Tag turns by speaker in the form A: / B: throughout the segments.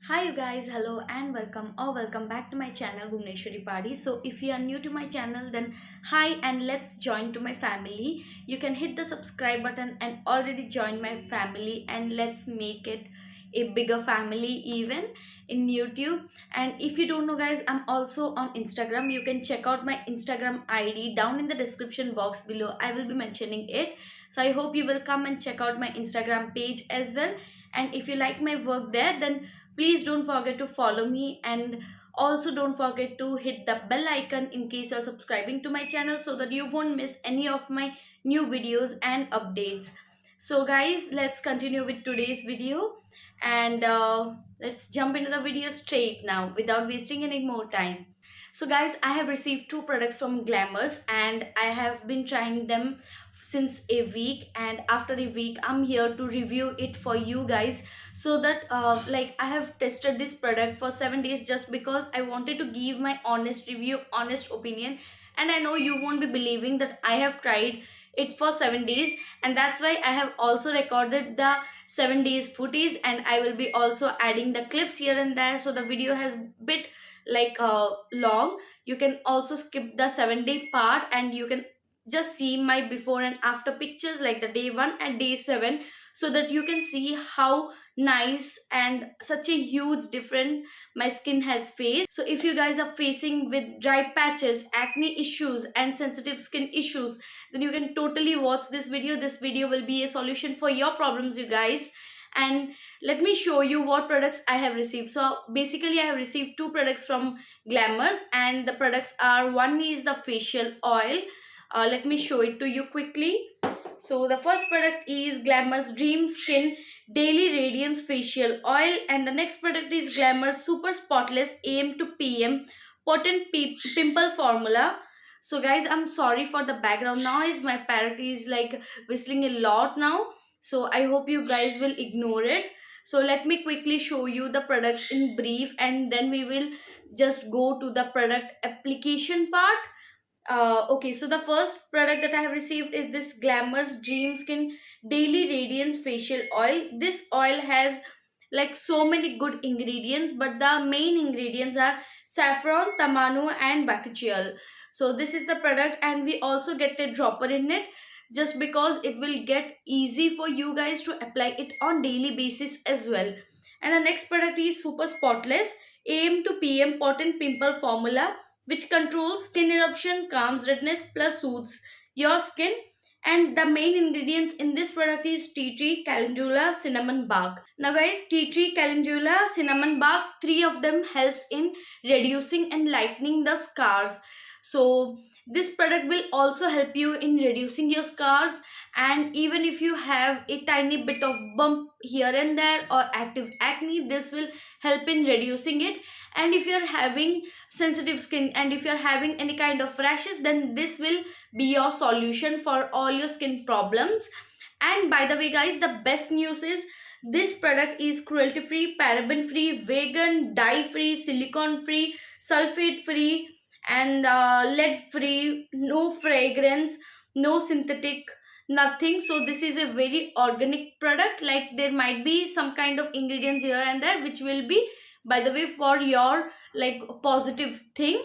A: Hi you guys, hello and welcome back to my channel Bhubaneswari Padhi. So if you are new to my channel, then hi and let's join to my family. You can hit the subscribe button and already join my family, and let's make it a bigger family even in YouTube. And if you don't know guys, I'm also on Instagram. You can check out my Instagram ID down in the description box below. I will be mentioning it. So I hope you will come and check out my Instagram page as well. And if you like my work there, then please don't forget to follow me, and also don't forget to hit the bell icon in case you're subscribing to my channel so that you won't miss any of my new videos and updates. So guys, let's continue with today's video, and let's jump into the video straight now without wasting any more time. So guys, I have received two products from Glamrs and I have been trying them since a week, and after a week I'm here to review it for you guys, so that I have tested this product for 7 days just because I wanted to give my honest review, honest opinion. And I know you won't be believing that I have tried it for 7 days, and that's why I have also recorded the 7 days footage, and I will be also adding the clips here and there, so the video has bit long. You can also skip the 7 day part and you can just see my before and after pictures, like the day 1 and day 7, so that you can see how nice and such a huge difference my skin has faced. So if you guys are facing with dry patches, acne issues and sensitive skin issues, then you can totally watch this video. This video will be a solution for your problems, you guys. And let me show you what products I have received. So basically I have received two products from Glamrs, and the products are, one is the facial oil. Let me show it to you quickly. So the first product is Glamrs Dream Skin Daily Radiance Facial Oil, and the next product is Glamrs Super Spotless AM to PM Potent Pimple Formula. So guys, I'm sorry for the background noise. My parrot is like whistling a lot now, so I hope you guys will ignore it. So let me quickly show you the products in brief, and then we will just go to the product application part. Okay, so the first product that I have received is this Glamrs Dream Skin Daily Radiance Facial Oil. This oil has like so many good ingredients, but the main ingredients are saffron, tamanu and bacterial. So this is the product, and we also get a dropper in it, just because it will get easy for you guys to apply it on daily basis as well. And the next product is Super Spotless AM to PM Potent Pimple Formula, which controls skin eruption, calms redness, plus soothes your skin. And the main ingredients in this product is tea tree, calendula, cinnamon bark. Now guys, tea tree, calendula, cinnamon bark, three of them helps in reducing and lightening the scars. So this product will also help you in reducing your scars, and even if you have a tiny bit of bump here and there or active acne, this will help in reducing it. And if you're having sensitive skin and if you're having any kind of rashes, then this will be your solution for all your skin problems. And by the way guys, the best news is this product is cruelty free, paraben free, vegan, dye free, silicone free, sulfate free, and lead free, no fragrance, no synthetic, nothing. So this is a very organic product. Like there might be some kind of ingredients here and there which will be, by the way, for your like positive thing.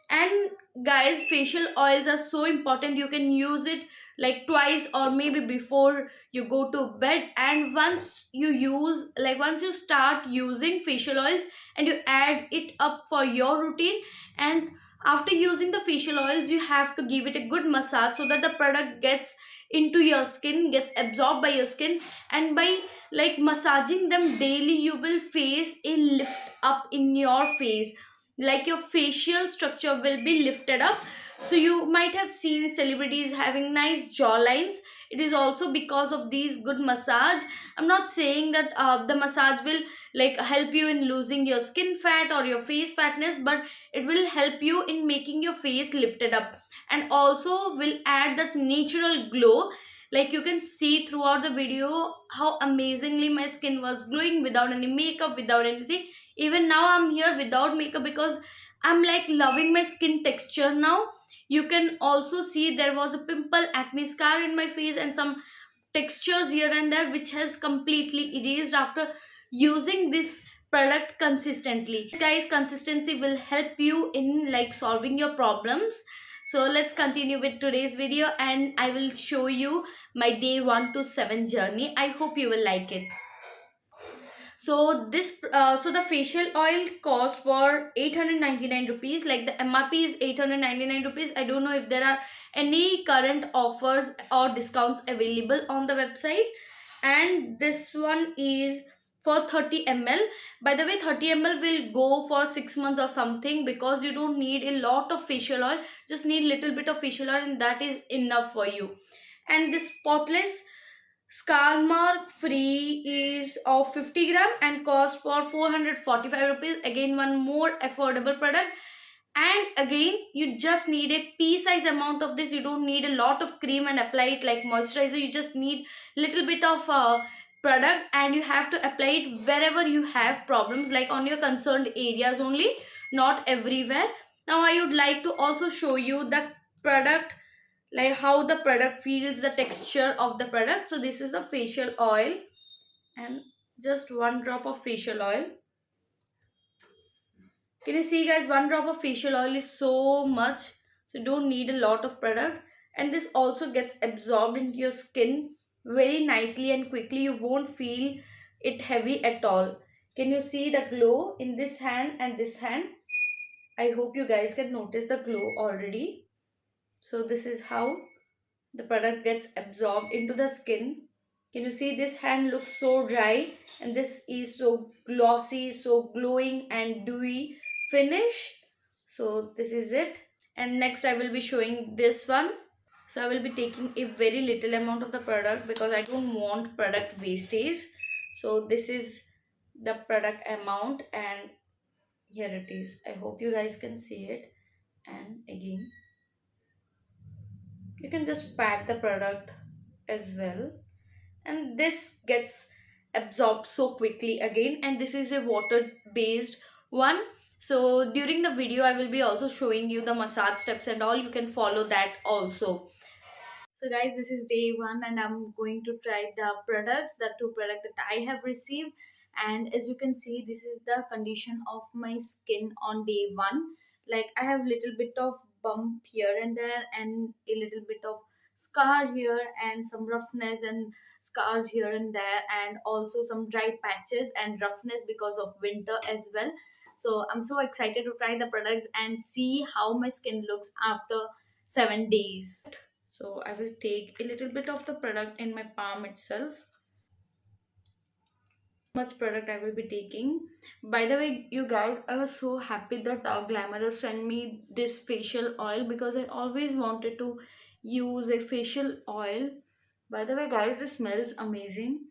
A: And guys, facial oils are so important. You can use it like twice or maybe before you go to bed, and once you start using facial oils and you add it up for your routine, and after using the facial oils you have to give it a good massage so that the product gets into your skin, gets absorbed by your skin. And by like massaging them daily, you will face a lift up in your face, like your facial structure will be lifted up. So you might have seen celebrities having nice jawlines. It is also because of these good massage. I'm not saying that the massage will like help you in losing your skin fat or your face fatness, but it will help you in making your face lifted up, and also will add that natural glow. Like you can see throughout the video how amazingly my skin was glowing without any makeup, without anything. Even now I'm here without makeup because I'm like loving my skin texture now. You can also see there was a pimple, acne scar in my face, and some textures here and there which has completely erased after using this product consistently. Guys, consistency will help you in like solving your problems. So let's continue with today's video, and I will show you my day 1 to 7 journey. I hope you will like it. So so the facial oil cost for 899 rupees. Like the MRP is 899 rupees. I don't know if there are any current offers or discounts available on the website. And this one is for 30 ml. By the way, 30 ml will go for 6 months or something, because you don't need a lot of facial oil. Just need little bit of facial oil, and that is enough for you. And this spotless scar mark free is of 50 gram and cost for 445 rupees. Again, one more affordable product. And again, you just need a pea size amount of this. You don't need a lot of cream and apply it like moisturizer. You just need little bit of product, and you have to apply it wherever you have problems, like on your concerned areas only, not everywhere. Now I would like to also show you the product, like how the product feels, the texture of the product. So this is the facial oil, and just one drop of facial oil. Can you see guys, one drop of facial oil is so much, so you don't need a lot of product. And this also gets absorbed into your skin very nicely and quickly. You won't feel it heavy at all. Can you see the glow in this hand and this hand? I hope you guys can notice the glow already. So this is how the product gets absorbed into the skin. Can you see, this hand looks so dry, and this is so glossy, so glowing and dewy finish. So this is it. And next I will be showing this one. So I will be taking a very little amount of the product because I don't want product wastage. So this is the product amount, and here it is. I hope you guys can see it. And again, you can just pat the product as well, and this gets absorbed so quickly again. And this is a water based one. So during the video I will be also showing you the massage steps and all. You can follow that also. So guys, this is day 1, and I'm going to try the products, the 2 products that I have received. And as you can see, this is the condition of my skin on day 1. Like I have little bit of bump here and there, and a little bit of scar here, and some roughness and scars here and there, and also some dry patches and roughness because of winter as well. So I'm so excited to try the products and see how my skin looks after 7 days. So I will take a little bit of the product in my palm itself. Much product I will be taking. By the way, you guys, I was so happy that Glamrs sent me this facial oil, because I always wanted to use a facial oil. By the way, guys, this smells amazing.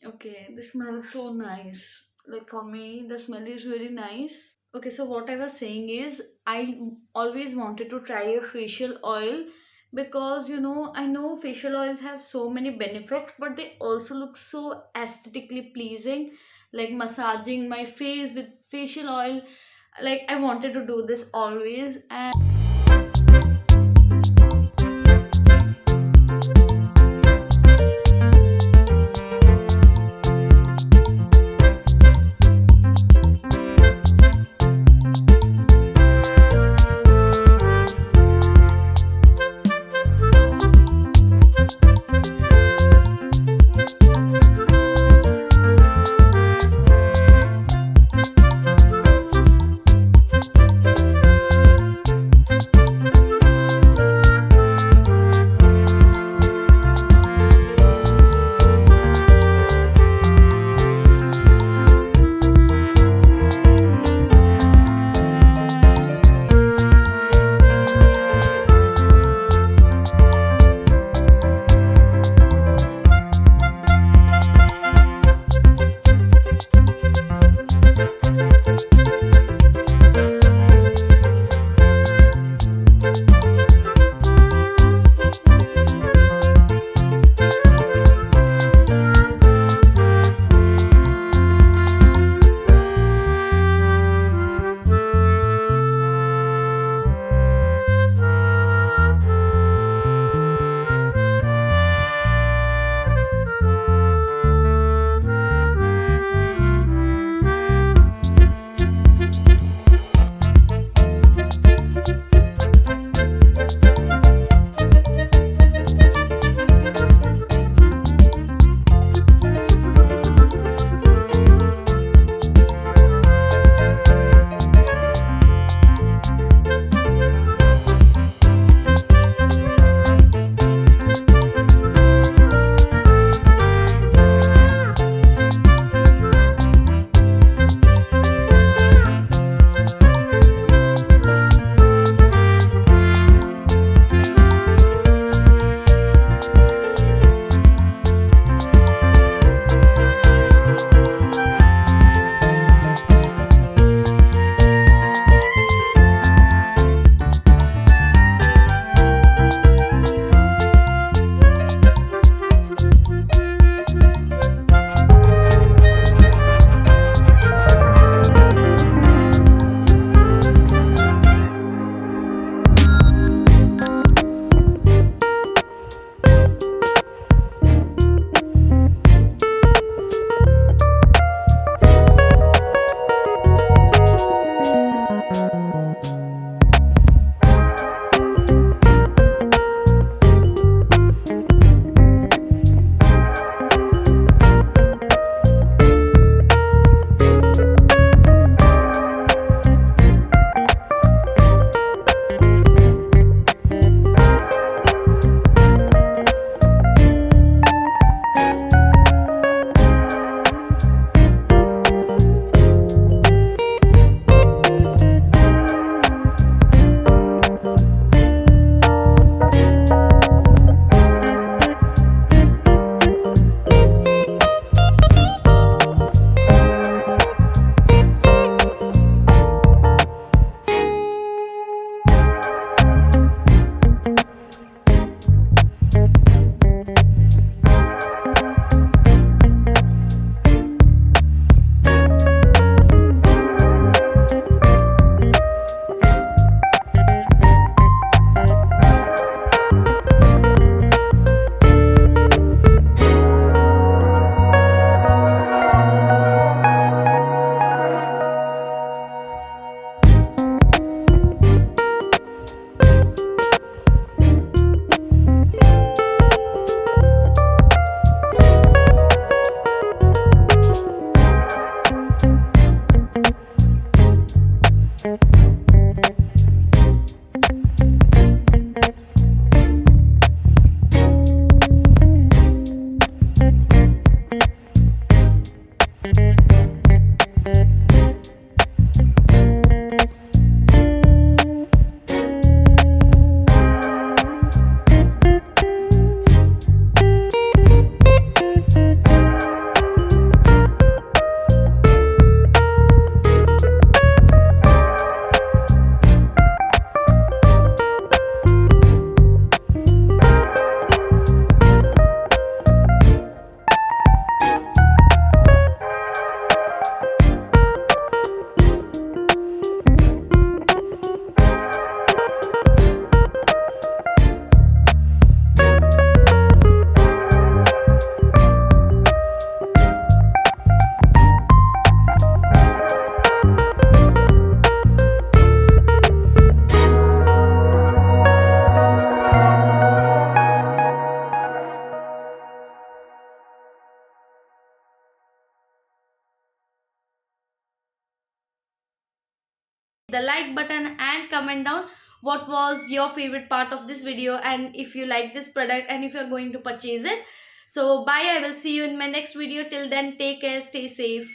A: Okay, this smells so nice. Like for me, the smell is very nice. Okay, so what I was saying is, I always wanted to try a facial oil, because I know facial oils have so many benefits, but they also look so aesthetically pleasing. Like massaging my face with facial oil, like I wanted to do this always. And the like button and comment down what was your favorite part of this video, and if you like this product and if you're going to purchase it. So bye, I will see you in my next video. Till then, take care, stay safe.